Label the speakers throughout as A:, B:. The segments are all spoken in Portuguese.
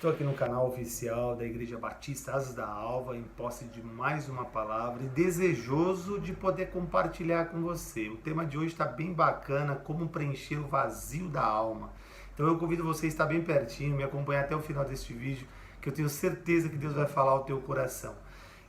A: Estou aqui no canal oficial da Igreja Batista Asas da Alva, em posse de mais uma palavra e desejoso de poder compartilhar com você. O tema de hoje está bem bacana, como preencher o vazio da alma. Então eu convido você a estar bem pertinho, me acompanhar até o final deste vídeo, que eu tenho certeza que Deus vai falar ao teu coração.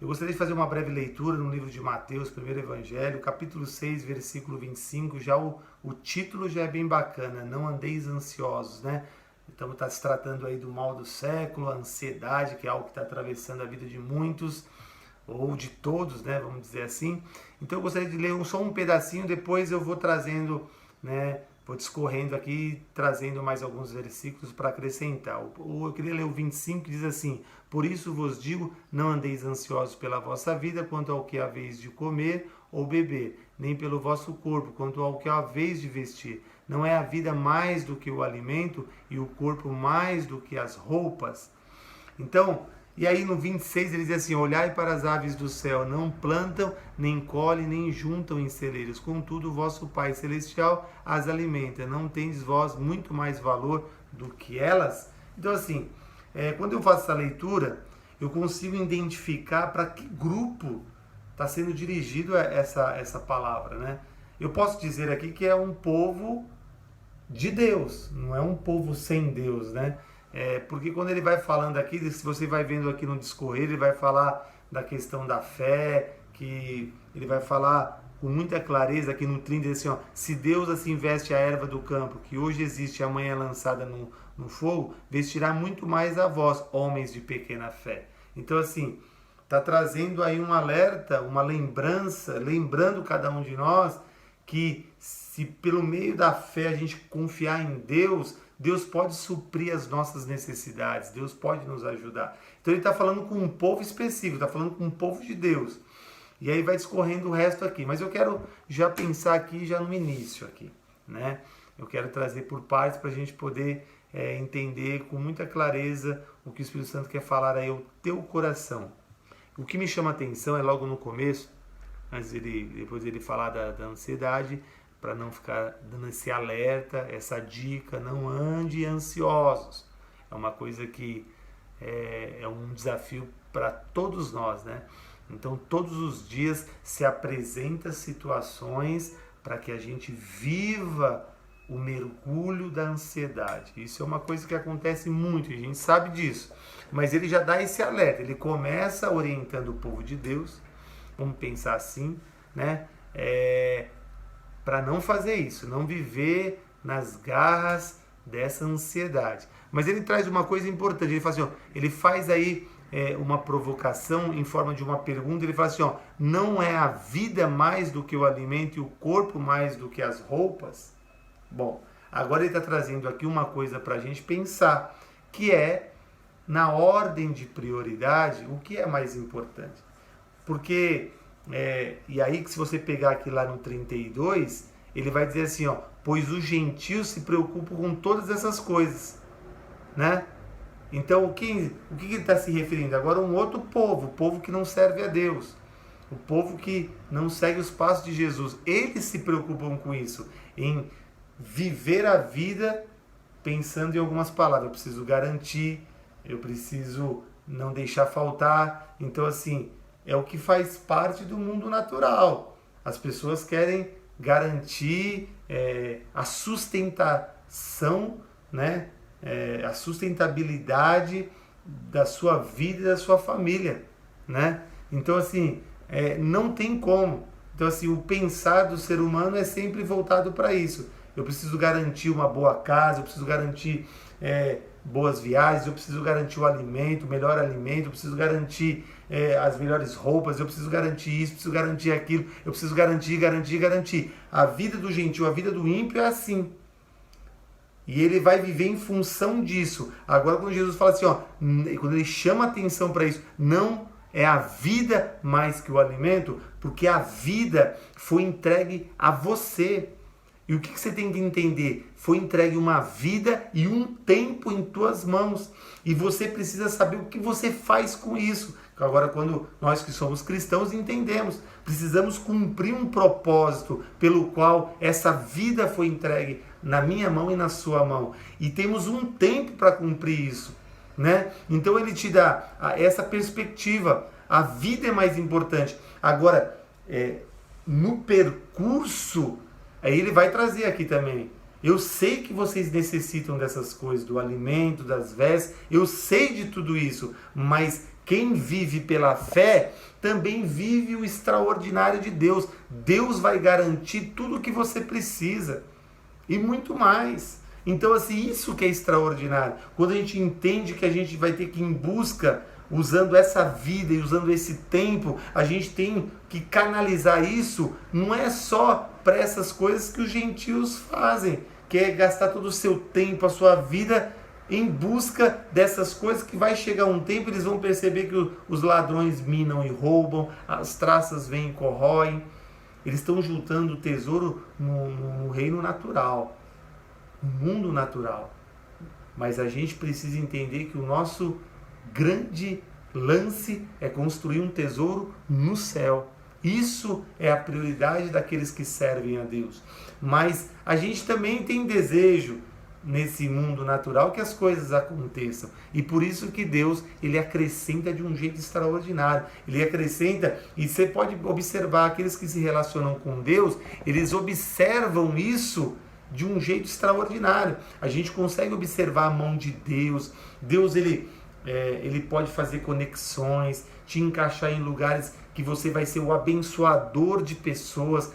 A: Eu gostaria de fazer uma breve leitura no livro de Mateus, primeiro Evangelho, capítulo 6, versículo 25. Já o título já é bem bacana, não andeis ansiosos, né? Então está se tratando aí do mal do século, a ansiedade, que é algo que está atravessando a vida de muitos, ou de todos, né? Vamos dizer assim. Então eu gostaria de ler só um pedacinho, depois eu vou trazendo, né? Vou discorrendo aqui, trazendo mais alguns versículos para acrescentar. Eu queria ler o 25, que diz assim: por isso vos digo, não andeis ansiosos pela vossa vida, quanto ao que haveis de comer ou beber, nem pelo vosso corpo, quanto ao que haveis de vestir. Não é a vida mais do que o alimento e o corpo mais do que as roupas? Então, e aí no 26 ele diz assim: olhai para as aves do céu, não plantam, nem colhem, nem juntam em celeiros, contudo o vosso Pai Celestial as alimenta. Não tendes vós muito mais valor do que elas? Então assim, quando eu faço essa leitura, eu consigo identificar para que grupo está sendo dirigido essa palavra, né? Eu posso dizer aqui que é um povo de Deus, não é um povo sem Deus, né? Porque quando ele vai falando aqui, se você vai vendo aqui no discorrer, ele vai falar da questão da fé, que ele vai falar com muita clareza aqui no 30, assim, ó, se Deus assim veste a erva do campo, que hoje existe e amanhã é lançada no fogo, vestirá muito mais a vós, homens de pequena fé. Então assim, está trazendo aí um alerta, uma lembrança, lembrando cada um de nós que se pelo meio da fé a gente confiar em Deus, Deus pode suprir as nossas necessidades, Deus pode nos ajudar. Então ele está falando com um povo específico, está falando com um povo de Deus. E aí vai discorrendo o resto aqui. Mas eu quero já pensar aqui, já no início aqui, né? Eu quero trazer por partes para a gente poder entender com muita clareza o que o Espírito Santo quer falar aí ao teu coração. O que me chama a atenção é logo no começo, depois ele falar da ansiedade, para não ficar dando esse alerta, essa dica, não ande ansiosos. É uma coisa que é um desafio para todos nós, né? Então todos os dias se apresentam situações para que a gente viva o mergulho da ansiedade. Isso é uma coisa que acontece muito, a gente sabe disso. Mas ele já dá esse alerta, ele começa orientando o povo de Deus, vamos pensar assim, né? Para não fazer isso, não viver nas garras dessa ansiedade. Mas ele traz uma coisa importante, ele fala assim, ó, ele faz aí uma provocação em forma de uma pergunta, ele fala assim, ó, não é a vida mais do que o alimento e o corpo mais do que as roupas? Bom, agora ele está trazendo aqui uma coisa para a gente pensar, que é, na ordem de prioridade, o que é mais importante. Porque, e aí que se você pegar aqui lá no 32, ele vai dizer assim, ó, pois os gentios se preocupam com todas essas coisas, né? Então, o que ele está se referindo? Agora um outro povo, o povo que não serve a Deus, o povo que não segue os passos de Jesus. Eles se preocupam com isso, em viver a vida pensando em algumas palavras. Eu preciso garantir, eu preciso não deixar faltar. Então, assim, é o que faz parte do mundo natural. As pessoas querem garantir a sustentação, né? A sustentabilidade da sua vida e da sua família, né? Então, assim, não tem como. Então, assim, o pensar do ser humano é sempre voltado para isso. Eu preciso garantir uma boa casa, eu preciso garantir boas viagens, eu preciso garantir o melhor alimento, eu preciso garantir as melhores roupas, eu preciso garantir isso, preciso garantir aquilo, eu preciso garantir. A vida do gentil, a vida do ímpio é assim. E ele vai viver em função disso. Agora, quando Jesus fala assim, ó, quando ele chama atenção para isso, não é a vida mais que o alimento, porque a vida foi entregue a você. E o que você tem que entender? Foi entregue uma vida e um tempo em tuas mãos. E você precisa saber o que você faz com isso. Agora, quando nós que somos cristãos entendemos, precisamos cumprir um propósito pelo qual essa vida foi entregue na minha mão e na sua mão. E temos um tempo para cumprir isso. né? Então ele te dá essa perspectiva. A vida é mais importante. Agora, no percurso, aí ele vai trazer aqui também. Eu sei que vocês necessitam dessas coisas, do alimento, das vestes, eu sei de tudo isso, mas quem vive pela fé também vive o extraordinário de Deus. Deus vai garantir tudo o que você precisa e muito mais. Então, assim, isso que é extraordinário. Quando a gente entende que a gente vai ter que ir em busca, usando essa vida e usando esse tempo, a gente tem que canalizar isso, não é só para essas coisas que os gentios fazem, que é gastar todo o seu tempo, a sua vida em busca dessas coisas, que vai chegar um tempo, eles vão perceber que os ladrões minam e roubam, as traças vêm e corroem. Eles estão juntando tesouro no reino natural, no mundo natural. Mas a gente precisa entender que o nosso grande lance é construir um tesouro no céu. Isso é a prioridade daqueles que servem a Deus. Mas a gente também tem desejo nesse mundo natural que as coisas aconteçam. E por isso que Deus, ele acrescenta de um jeito extraordinário. Ele acrescenta, e você pode observar, aqueles que se relacionam com Deus, eles observam isso de um jeito extraordinário. A gente consegue observar a mão de Deus. Deus, ele pode fazer conexões, te encaixar em lugares que você vai ser o abençoador de pessoas.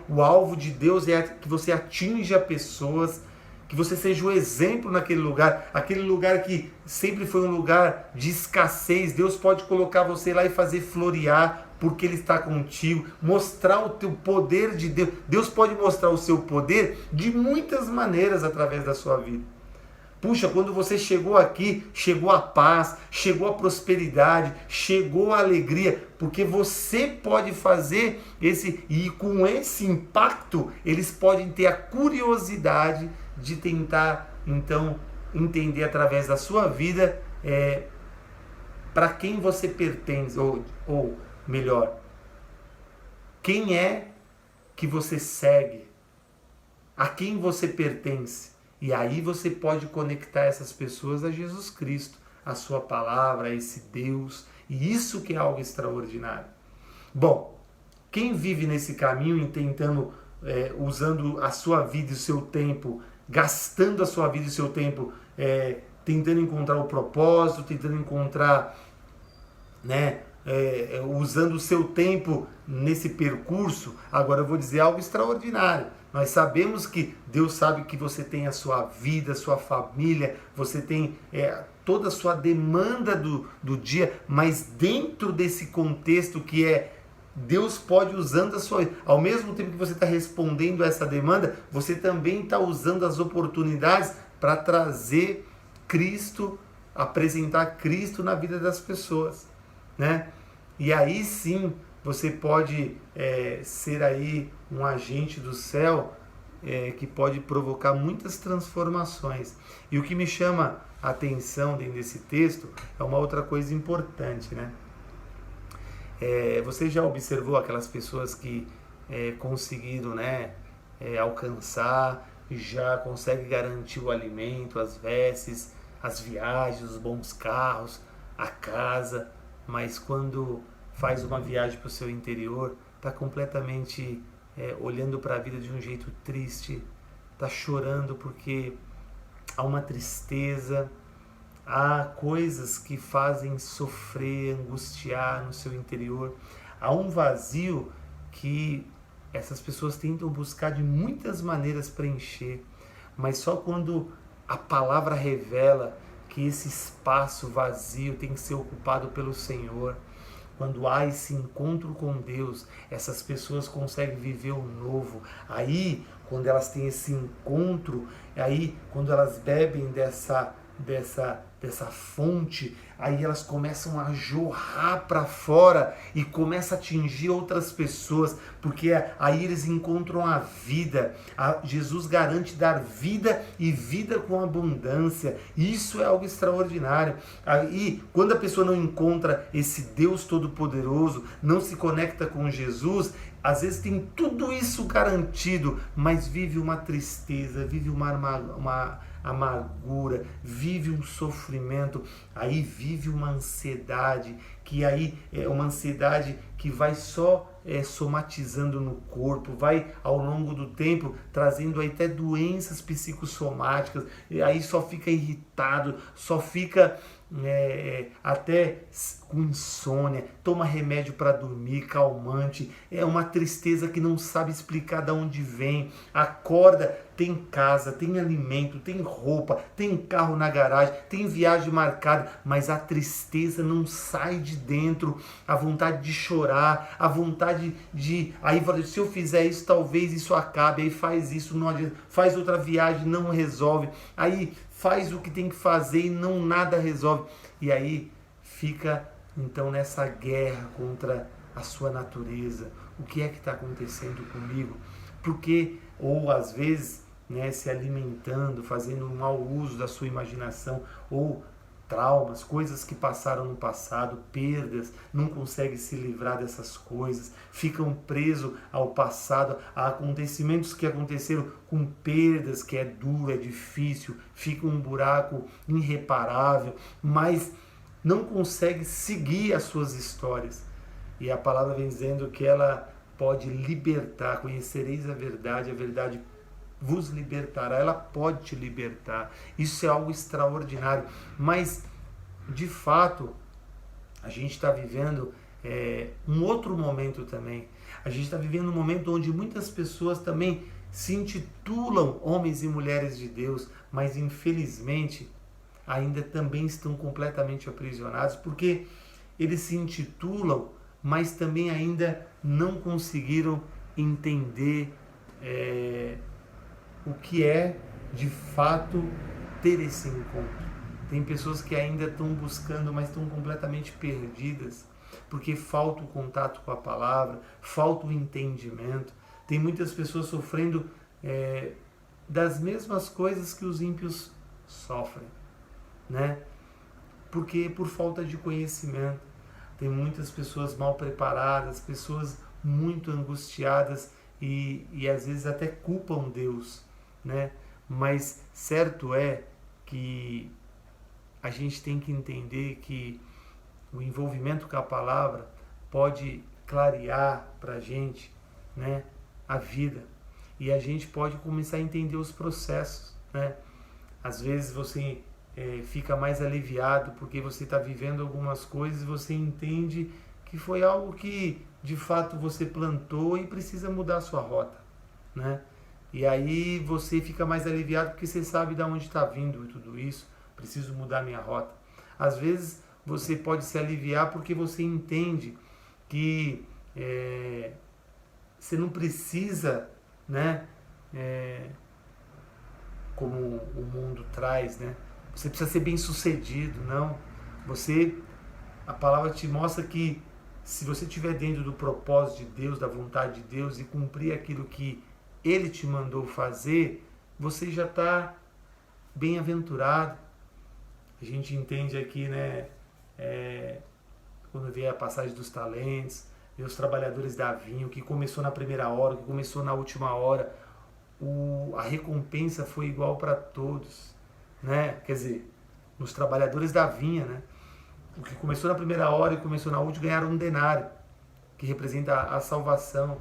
A: O alvo de Deus é que você atinja pessoas, que você seja o exemplo naquele lugar, aquele lugar que sempre foi um lugar de escassez. Deus pode colocar você lá e fazer florear, porque Ele está contigo, mostrar o teu poder de Deus. Deus pode mostrar o seu poder de muitas maneiras através da sua vida. Puxa, quando você chegou aqui, chegou a paz, chegou a prosperidade, chegou a alegria, porque você pode fazer e com esse impacto, eles podem ter a curiosidade de tentar, então, entender através da sua vida para quem você pertence, ou melhor, quem é que você segue, a quem você pertence. E aí você pode conectar essas pessoas a Jesus Cristo, a sua palavra, a esse Deus. E isso que é algo extraordinário. Bom, quem vive nesse caminho, tentando, usando a sua vida e o seu tempo, gastando a sua vida e o seu tempo, tentando encontrar o propósito, tentando encontrar, usando o seu tempo nesse percurso, agora eu vou dizer algo extraordinário. Nós sabemos que Deus sabe que você tem a sua vida, a sua família, você tem toda a sua demanda do dia, mas dentro desse contexto que Deus pode usando a sua vida. Ao mesmo tempo que você está respondendo a essa demanda, você também está usando as oportunidades para trazer Cristo, apresentar Cristo na vida das pessoas, né? E aí sim, você pode ser aí um agente do céu que pode provocar muitas transformações. E o que me chama a atenção dentro desse texto é uma outra coisa importante, né? Você já observou aquelas pessoas que conseguiram, alcançar, já conseguem garantir o alimento, as vestes, as viagens, os bons carros, a casa, mas quando faz uma viagem para o seu interior, está completamente olhando para a vida de um jeito triste, está chorando porque há uma tristeza, há coisas que fazem sofrer, angustiar no seu interior, há um vazio que essas pessoas tentam buscar de muitas maneiras preencher, mas só quando a palavra revela que esse espaço vazio tem que ser ocupado pelo Senhor. Quando há esse encontro com Deus, essas pessoas conseguem viver o novo. Aí, quando elas têm esse encontro, aí quando elas bebem dessa fonte, aí elas começam a jorrar para fora e começam a atingir outras pessoas, porque aí eles encontram a vida. Jesus garante dar vida e vida com abundância. Isso é algo extraordinário. Aí, quando a pessoa não encontra esse Deus Todo-Poderoso, não se conecta com Jesus, às vezes tem tudo isso garantido, mas vive uma tristeza, vive uma amargura, vive um sofrimento, aí vive uma ansiedade, que aí é uma ansiedade que vai só somatizando no corpo, vai ao longo do tempo trazendo aí até doenças psicossomáticas, e aí só fica irritado, só fica até com insônia, toma remédio para dormir, calmante, é uma tristeza que não sabe explicar de onde vem, acorda, tem casa, tem alimento, tem roupa, tem carro na garagem, tem viagem marcada, mas a tristeza não sai de dentro, a vontade de chorar, a vontade de, aí se eu fizer isso, talvez isso acabe, aí faz isso, não adianta, faz outra viagem, não resolve, aí faz o que tem que fazer e não nada resolve. E aí fica então nessa guerra contra a sua natureza. O que é que está acontecendo comigo? Porque, ou às vezes, se alimentando, fazendo um mau uso da sua imaginação, ou traumas, coisas que passaram no passado, perdas, não consegue se livrar dessas coisas, ficam presos ao passado, a acontecimentos que aconteceram com perdas, que é duro, é difícil, fica um buraco irreparável, mas não consegue seguir as suas histórias. E a palavra vem dizendo que ela pode libertar, conhecereis a verdade vos libertará, ela pode te libertar. Isso é algo extraordinário, mas de fato a gente está vivendo um outro momento também. A gente está vivendo um momento onde muitas pessoas também se intitulam homens e mulheres de Deus, mas infelizmente ainda também estão completamente aprisionados, porque eles se intitulam, mas também ainda não conseguiram entender o que é de fato ter esse encontro. Tem pessoas que ainda estão buscando, mas estão completamente perdidas, porque falta o contato com a palavra, falta o entendimento. Tem muitas pessoas sofrendo das mesmas coisas que os ímpios sofrem, Porque por falta de conhecimento. Tem muitas pessoas mal preparadas, pessoas muito angustiadas e às vezes até culpam Deus, Mas certo é que a gente tem que entender que o envolvimento com a palavra pode clarear para a gente, a vida. E a gente pode começar a entender os processos, Às vezes você fica mais aliviado porque você está vivendo algumas coisas e você entende que foi algo que de fato você plantou e precisa mudar a sua rota, E aí você fica mais aliviado porque você sabe de onde está vindo tudo isso, preciso mudar minha rota. Às vezes você pode se aliviar porque você entende que você não precisa, como o mundo traz, Você precisa ser bem sucedido, não. A palavra te mostra que se você estiver dentro do propósito de Deus, da vontade de Deus e cumprir aquilo que Ele te mandou fazer, você já está bem-aventurado. A gente entende aqui, quando vê a passagem dos talentos, vê os trabalhadores da vinha, o que começou na primeira hora, o que começou na última hora, a recompensa foi igual para todos, Quer dizer, nos trabalhadores da vinha, O que começou na primeira hora e começou na última ganharam um denário, que representa a salvação.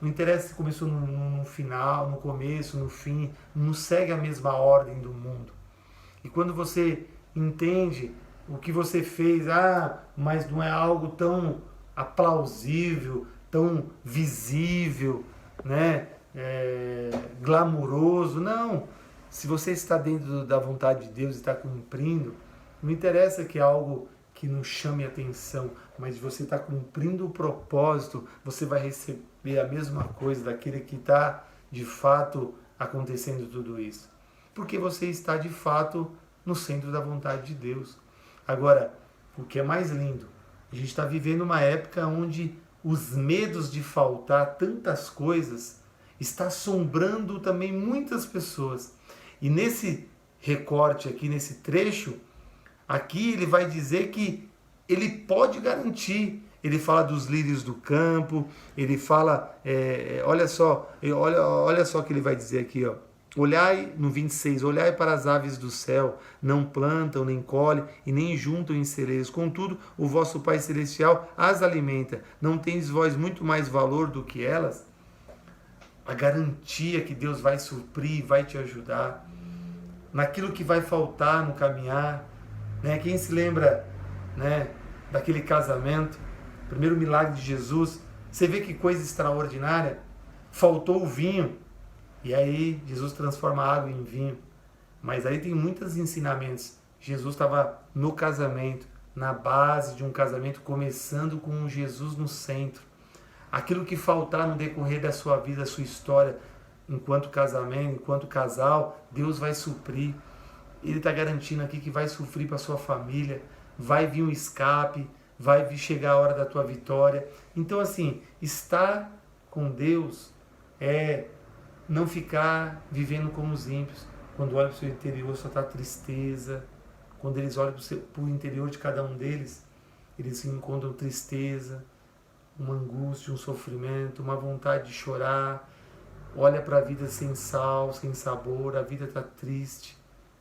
A: Não interessa se começou no final, no começo, no fim, não segue a mesma ordem do mundo. E quando você entende o que você fez, mas não é algo tão aplausível, tão visível, glamuroso, não. Se você está dentro da vontade de Deus e está cumprindo, não interessa que é algo que não chame atenção, mas você está cumprindo o propósito, você vai receber a mesma coisa daquele que está de fato acontecendo tudo isso. Porque você está de fato no centro da vontade de Deus. Agora, o que é mais lindo, a gente está vivendo uma época onde os medos de faltar tantas coisas está assombrando também muitas pessoas. E nesse recorte aqui, nesse trecho, aqui ele vai dizer que ele pode garantir. Ele fala dos lírios do campo, ele fala, olha só o que ele vai dizer aqui, Olhai, no 26, olhai para as aves do céu, não plantam, nem colhem, e nem juntam em celeiros. Contudo, o vosso Pai Celestial as alimenta. Não tendes vós muito mais valor do que elas? A garantia que Deus vai suprir, vai te ajudar. Naquilo que vai faltar no caminhar. Né? Quem se lembra, né, daquele casamento, primeiro milagre de Jesus, você vê que coisa extraordinária. Faltou o vinho. E aí Jesus transforma a água em vinho. Mas aí tem muitos ensinamentos. Jesus estava no casamento, na base de um casamento, começando com Jesus no centro. Aquilo que faltar no decorrer da sua vida, da sua história, enquanto casamento, enquanto casal, Deus vai suprir. Ele está garantindo aqui que vai suprir para a sua família, vai vir um escape, vai vir chegar a hora da tua vitória. Então assim, estar com Deus é não ficar vivendo como os ímpios. Quando olham para o seu interior só está tristeza. Quando eles olham para o interior de cada um deles, eles encontram tristeza, uma angústia, um sofrimento, uma vontade de chorar. Olha para a vida sem sal, sem sabor, a vida está triste,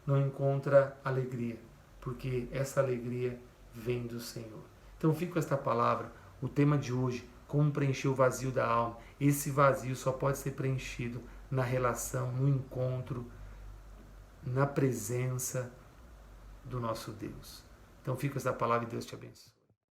A: não encontra alegria, porque essa alegria vem do Senhor. Então fica com esta palavra, o tema de hoje, como preencher o vazio da alma. Esse vazio só pode ser preenchido na relação, no encontro, na presença do nosso Deus. Então fica com essa palavra e Deus te abençoe.